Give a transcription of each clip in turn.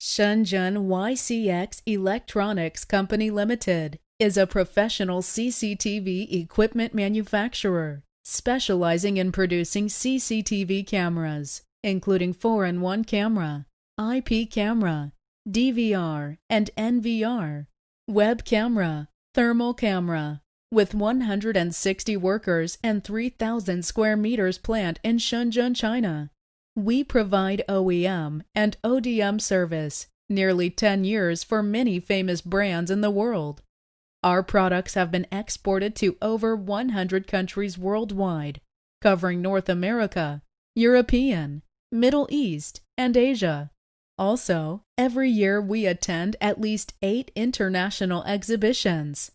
Shenzhen YCX Electronics Company Limited is a professional CCTV equipment manufacturer specializing in producing CCTV cameras, including 4-in-1 camera, IP camera, DVR and NVR, web camera, thermal camera. With 160 workers and 3,000 square meters plant in Shenzhen, China, we provide OEM and ODM service nearly 10 years for many famous brands in the world. Our products have been exported to over 100 countries worldwide, covering North America, European, Middle East, and Asia. Also, every year we attend at least 8 international exhibitions.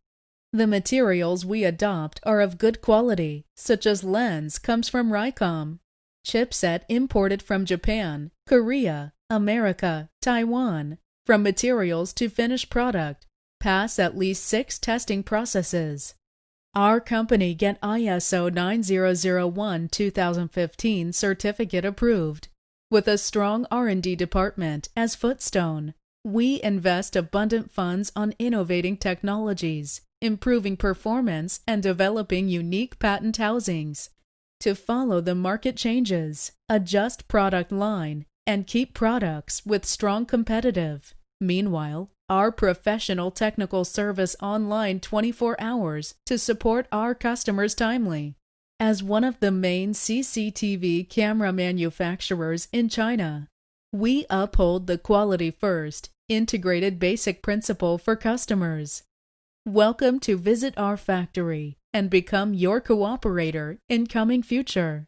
The materials we adopt are of good quality, such as lens comes from Rycom, chipset imported from Japan, Korea, America, Taiwan. From materials to finished product, pass at least 6 testing processes. Our company get ISO 9001-2015 certificate approved. With a strong R&D department as footstone, we invest abundant funds on innovating technologies, improving performance, and developing unique patent housings to follow the market changes, adjust product line, and keep products with strong competitive. Meanwhile, our professional technical service online 24 hours to support our customers timely. As one of the main CCTV camera manufacturers in China, we uphold the quality first, integrated basic principle for customers. Welcome to visit our factory and become your cooperator in coming future.